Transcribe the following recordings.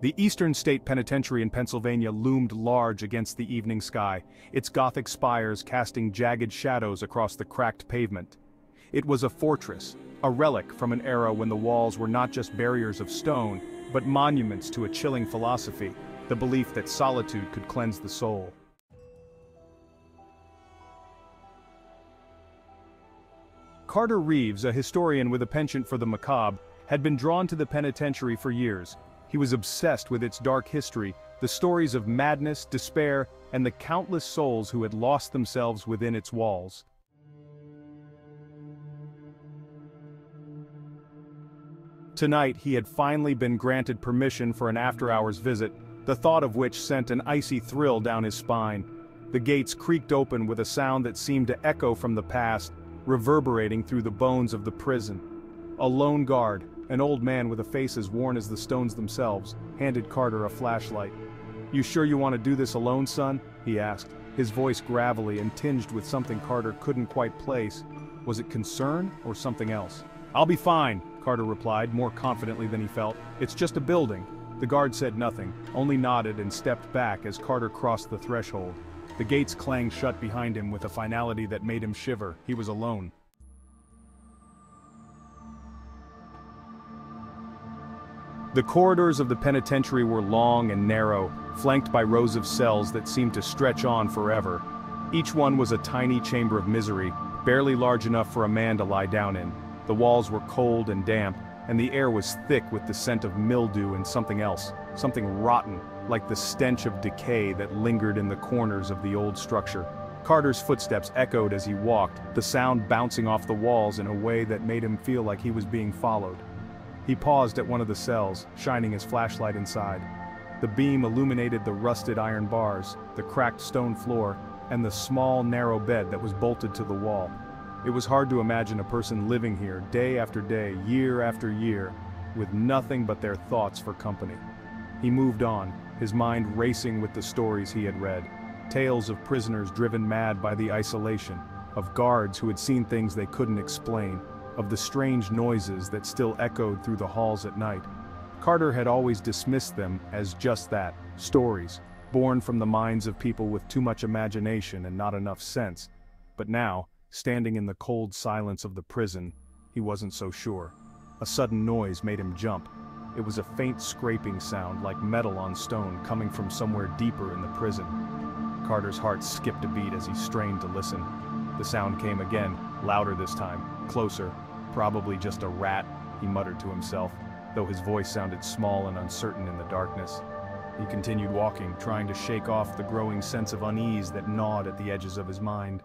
The Eastern State Penitentiary in Pennsylvania loomed large against the evening sky, its gothic spires casting jagged shadows across the cracked pavement. It was a fortress, a relic from an era when the walls were not just barriers of stone, but monuments to a chilling philosophy, the belief that solitude could cleanse the soul. Carter Reeves, a historian with a penchant for the macabre, had been drawn to the penitentiary for years. He was obsessed with its dark history, the stories of madness, despair, and the countless souls who had lost themselves within its walls. Tonight, he had finally been granted permission for an after-hours visit, the thought of which sent an icy thrill down his spine. The gates creaked open with a sound that seemed to echo from the past, reverberating through the bones of the prison. A lone guard, an old man with a face as worn as the stones themselves, handed Carter a flashlight. "You sure you want to do this alone, son?" he asked, his voice gravelly and tinged with something Carter couldn't quite place. Was it concern or something else? "I'll be fine," Carter replied, more confidently than he felt. "It's just a building." The guard said nothing, only nodded and stepped back as Carter crossed the threshold. The gates clanged shut behind him with a finality that made him shiver. He was alone. The corridors of the penitentiary were long and narrow, flanked by rows of cells that seemed to stretch on forever. Each one was a tiny chamber of misery, barely large enough for a man to lie down in. The walls were cold and damp, and the air was thick with the scent of mildew and something else, something rotten, like the stench of decay that lingered in the corners of the old structure. Carter's footsteps echoed as he walked, the sound bouncing off the walls in a way that made him feel like he was being followed. He paused at one of the cells, shining his flashlight inside. The beam illuminated the rusted iron bars, the cracked stone floor, and the small, narrow bed that was bolted to the wall. It was hard to imagine a person living here day after day, year after year, with nothing but their thoughts for company. He moved on, his mind racing with the stories he had read. Tales of prisoners driven mad by the isolation, of guards who had seen things they couldn't explain, of the strange noises that still echoed through the halls at night. Carter had always dismissed them as just that, stories, born from the minds of people with too much imagination and not enough sense. But now, standing in the cold silence of the prison, he wasn't so sure. A sudden noise made him jump. It was a faint scraping sound like metal on stone coming from somewhere deeper in the prison. Carter's heart skipped a beat as he strained to listen. The sound came again, louder this time, closer. "Probably just a rat," he muttered to himself, though his voice sounded small and uncertain in the darkness. He continued walking, trying to shake off the growing sense of unease that gnawed at the edges of his mind.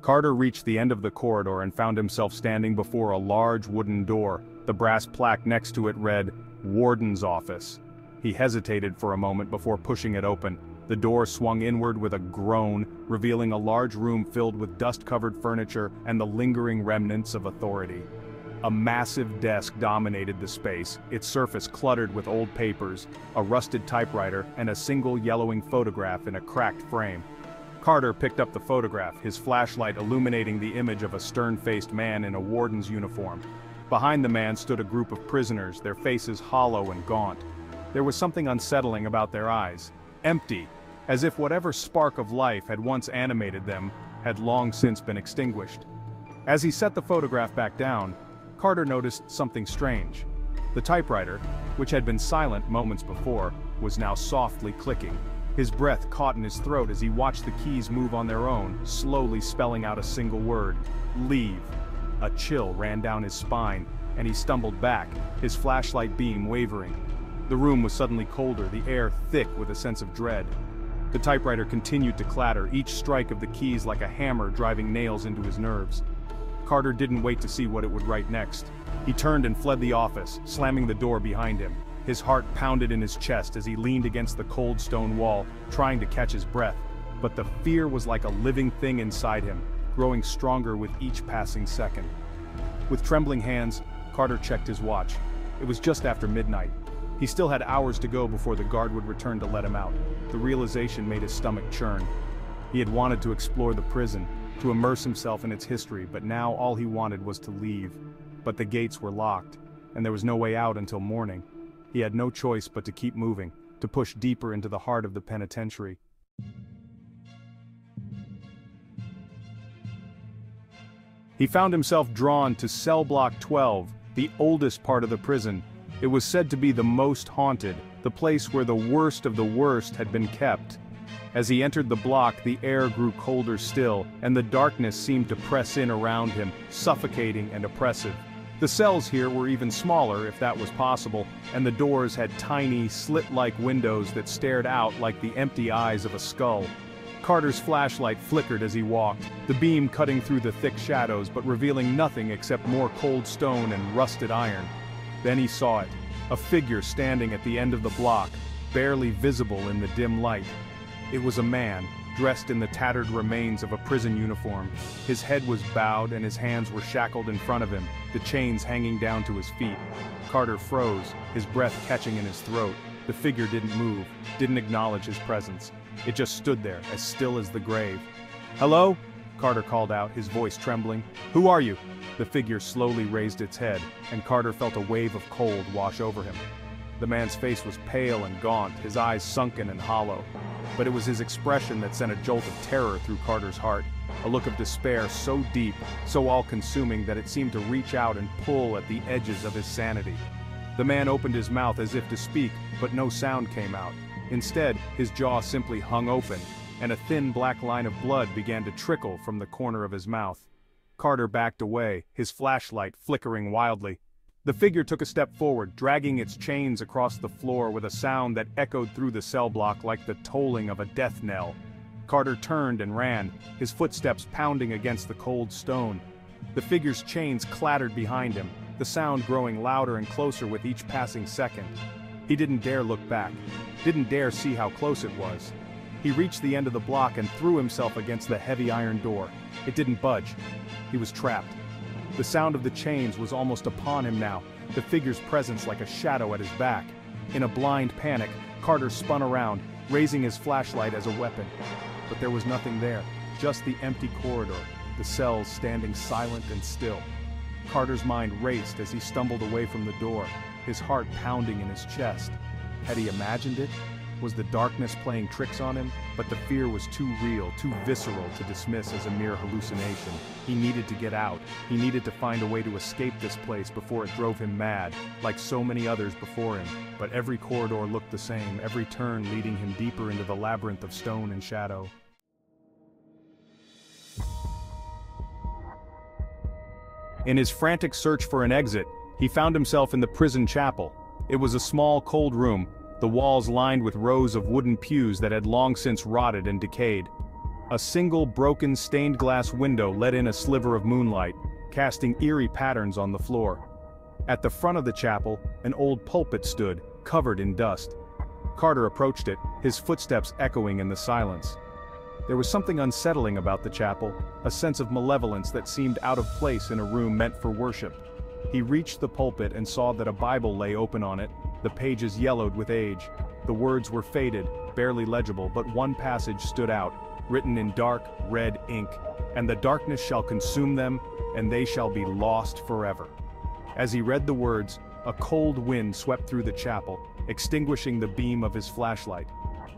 Carter reached the end of the corridor and found himself standing before a large wooden door. The brass plaque next to it read, "Warden's Office." He hesitated for a moment before pushing it open. The door swung inward with a groan, revealing a large room filled with dust-covered furniture and the lingering remnants of authority. A massive desk dominated the space, its surface cluttered with old papers, a rusted typewriter, and a single yellowing photograph in a cracked frame. Carter picked up the photograph, his flashlight illuminating the image of a stern-faced man in a warden's uniform. Behind the man stood a group of prisoners, their faces hollow and gaunt. There was something unsettling about their eyes, empty, as if whatever spark of life had once animated them had long since been extinguished. As he set the photograph back down, Carter noticed something strange. The typewriter, which had been silent moments before, was now softly clicking. His breath caught in his throat as he watched the keys move on their own, slowly spelling out a single word: "Leave." A chill ran down his spine, and he stumbled back, his flashlight beam wavering. The room was suddenly colder, the air thick with a sense of dread. The typewriter continued to clatter, each strike of the keys like a hammer driving nails into his nerves. Carter didn't wait to see what it would write next. He turned and fled the office, slamming the door behind him. His heart pounded in his chest as he leaned against the cold stone wall, trying to catch his breath. But the fear was like a living thing inside him, growing stronger with each passing second. With trembling hands, Carter checked his watch. It was just after midnight. He still had hours to go before the guard would return to let him out. The realization made his stomach churn. He had wanted to explore the prison, to immerse himself in its history, but now all he wanted was to leave. But the gates were locked, and there was no way out until morning. He had no choice but to keep moving, to push deeper into the heart of the penitentiary. He found himself drawn to cell block 12, the oldest part of the prison. It was said to be the most haunted, the place where the worst of the worst had been kept. As he entered the block, the air grew colder still, and the darkness seemed to press in around him, suffocating and oppressive. The cells here were even smaller, if that was possible, and the doors had tiny, slit-like windows that stared out like the empty eyes of a skull. Carter's flashlight flickered as he walked, the beam cutting through the thick shadows but revealing nothing except more cold stone and rusted iron. Then he saw it, a figure standing at the end of the block, barely visible in the dim light. It was a man, dressed in the tattered remains of a prison uniform. His head was bowed and his hands were shackled in front of him, the chains hanging down to his feet. Carter froze, his breath catching in his throat. The figure didn't move, didn't acknowledge his presence. It just stood there, as still as the grave. "Hello?" Carter called out, his voice trembling. "Who are you?" The figure slowly raised its head, and Carter felt a wave of cold wash over him. The man's face was pale and gaunt, his eyes sunken and hollow. But it was his expression that sent a jolt of terror through Carter's heart, a look of despair so deep, so all-consuming that it seemed to reach out and pull at the edges of his sanity. The man opened his mouth as if to speak, but no sound came out. Instead, his jaw simply hung open, and a thin black line of blood began to trickle from the corner of his mouth. Carter backed away, his flashlight flickering wildly. The figure took a step forward, dragging its chains across the floor with a sound that echoed through the cell block like the tolling of a death knell. Carter turned and ran, his footsteps pounding against the cold stone. The figure's chains clattered behind him, the sound growing louder and closer with each passing second. He didn't dare look back, didn't dare see how close it was. He reached the end of the block and threw himself against the heavy iron door. It didn't budge. He was trapped. The sound of the chains was almost upon him now, the figure's presence like a shadow at his back. In a blind panic, Carter spun around, raising his flashlight as a weapon. But there was nothing there, just the empty corridor, the cells standing silent and still. Carter's mind raced as he stumbled away from the door, his heart pounding in his chest. Had he imagined it? Was the darkness playing tricks on him? But the fear was too real, too visceral to dismiss as a mere hallucination. He needed to get out. He needed to find a way to escape this place before it drove him mad, like so many others before him. But every corridor looked the same, every turn leading him deeper into the labyrinth of stone and shadow. In his frantic search for an exit, he found himself in the prison chapel. It was a small, cold room, the walls lined with rows of wooden pews that had long since rotted and decayed. A single broken stained glass window let in a sliver of moonlight, casting eerie patterns on the floor. At the front of the chapel, an old pulpit stood, covered in dust. Carter approached it, his footsteps echoing in the silence. There was something unsettling about the chapel, a sense of malevolence that seemed out of place in a room meant for worship. He reached the pulpit and saw that a Bible lay open on it, the pages yellowed with age. The words were faded, barely legible, but one passage stood out, written in dark, red ink, "And the darkness shall consume them, and they shall be lost forever." As he read the words, a cold wind swept through the chapel, extinguishing the beam of his flashlight.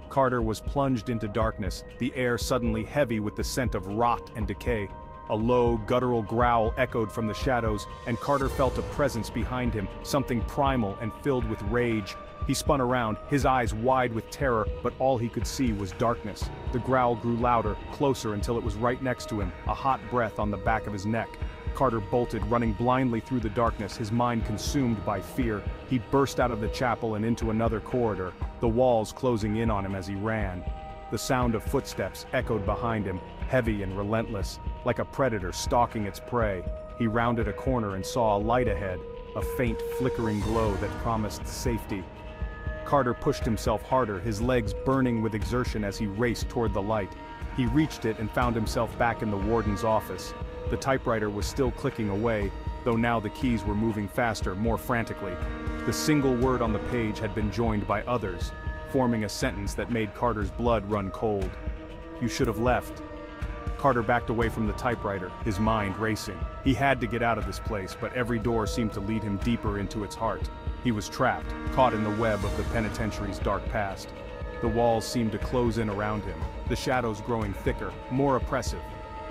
Carter was plunged into darkness, the air suddenly heavy with the scent of rot and decay. A low, guttural growl echoed from the shadows, and Carter felt a presence behind him, something primal and filled with rage. He spun around, his eyes wide with terror, but all he could see was darkness. The growl grew louder, closer until it was right next to him, a hot breath on the back of his neck. Carter bolted, running blindly through the darkness, his mind consumed by fear. He burst out of the chapel and into another corridor, the walls closing in on him as he ran. The sound of footsteps echoed behind him, heavy and relentless, like a predator stalking its prey. He rounded a corner and saw a light ahead, a faint flickering glow that promised safety. Carter pushed himself harder, his legs burning with exertion as he raced toward the light. He reached it and found himself back in the warden's office. The typewriter was still clicking away, though now the keys were moving faster, more frantically. The single word on the page had been joined by others, forming a sentence that made Carter's blood run cold. You should have left." Carter backed away from the typewriter, his mind racing. He had to get out of this place, but every door seemed to lead him deeper into its heart. He was trapped, caught in the web of the penitentiary's dark past. The walls seemed to close in around him, the shadows growing thicker, more oppressive.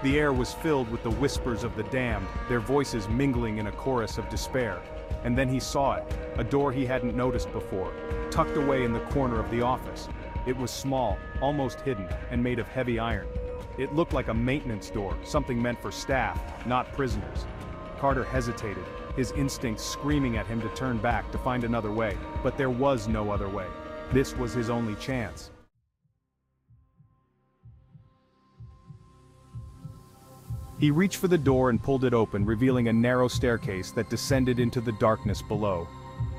The air was filled with the whispers of the damned, their voices mingling in a chorus of despair. And then he saw it, a door he hadn't noticed before, tucked away in the corner of the office. It was small, almost hidden, and made of heavy iron. It looked like a maintenance door, something meant for staff, not prisoners. Carter hesitated, his instincts screaming at him to turn back to find another way, but there was no other way. This was his only chance. He reached for the door and pulled it open, revealing a narrow staircase that descended into the darkness below.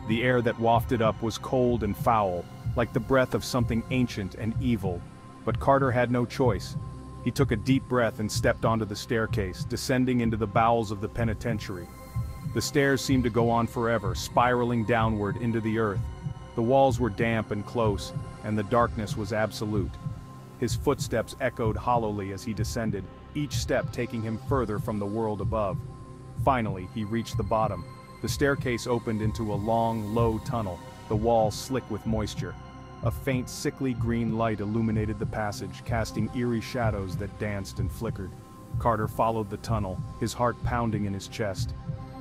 The air that wafted up was cold and foul, like the breath of something ancient and evil. But Carter had no choice. He took a deep breath and stepped onto the staircase, descending into the bowels of the penitentiary. The stairs seemed to go on forever, spiraling downward into the earth. The walls were damp and close, and the darkness was absolute. His footsteps echoed hollowly as he descended, each step taking him further from the world above. Finally, he reached the bottom. The staircase opened into a long, low tunnel, the walls slick with moisture. A faint, sickly green light illuminated the passage, casting eerie shadows that danced and flickered. Carter followed the tunnel, his heart pounding in his chest.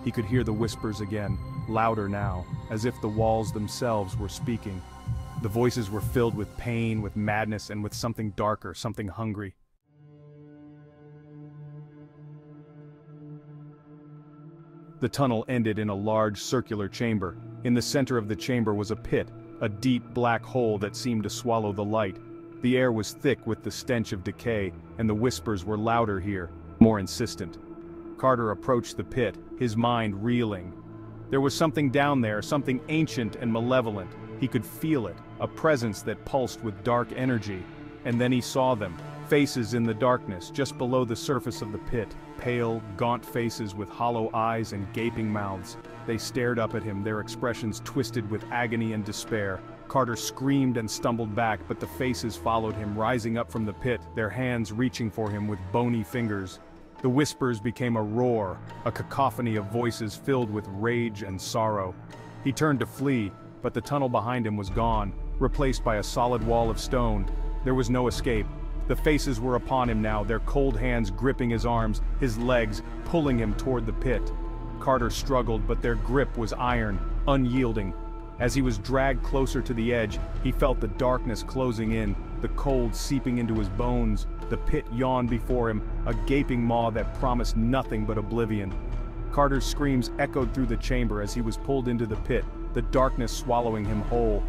He could hear the whispers again, louder now, as if the walls themselves were speaking. The voices were filled with pain, with madness, and with something darker, something hungry. The tunnel ended in a large circular chamber. In the center of the chamber was a pit, a deep black hole that seemed to swallow the light. The air was thick with the stench of decay, and the whispers were louder here, more insistent. Carter approached the pit, his mind reeling. There was something down there, something ancient and malevolent. He could feel it, a presence that pulsed with dark energy. And then he saw them, faces in the darkness just below the surface of the pit. Pale, gaunt faces with hollow eyes and gaping mouths. They stared up at him, their expressions twisted with agony and despair. Carter screamed and stumbled back, but the faces followed him, rising up from the pit, their hands reaching for him with bony fingers. The whispers became a roar, a cacophony of voices filled with rage and sorrow. He turned to flee, but the tunnel behind him was gone, replaced by a solid wall of stone. There was no escape. The faces were upon him now, their cold hands gripping his arms, his legs, pulling him toward the pit. Carter struggled, but their grip was iron, unyielding. As he was dragged closer to the edge, he felt the darkness closing in, the cold seeping into his bones. The pit yawned before him, a gaping maw that promised nothing but oblivion. Carter's screams echoed through the chamber as he was pulled into the pit, the darkness swallowing him whole.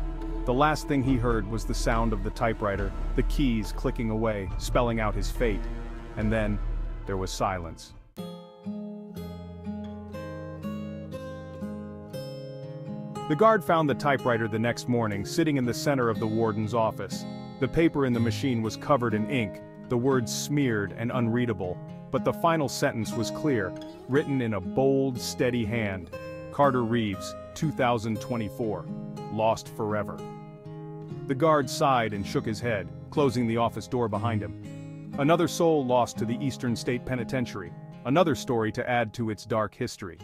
The last thing he heard was the sound of the typewriter, the keys clicking away, spelling out his fate. And then, there was silence. The guard found the typewriter the next morning, sitting in the center of the warden's office. The paper in the machine was covered in ink, the words smeared and unreadable, but the final sentence was clear, written in a bold, steady hand. Carter Reeves, 2024. Lost forever. The guard sighed and shook his head, closing the office door behind him. Another soul lost to the Eastern State Penitentiary, another story to add to its dark history.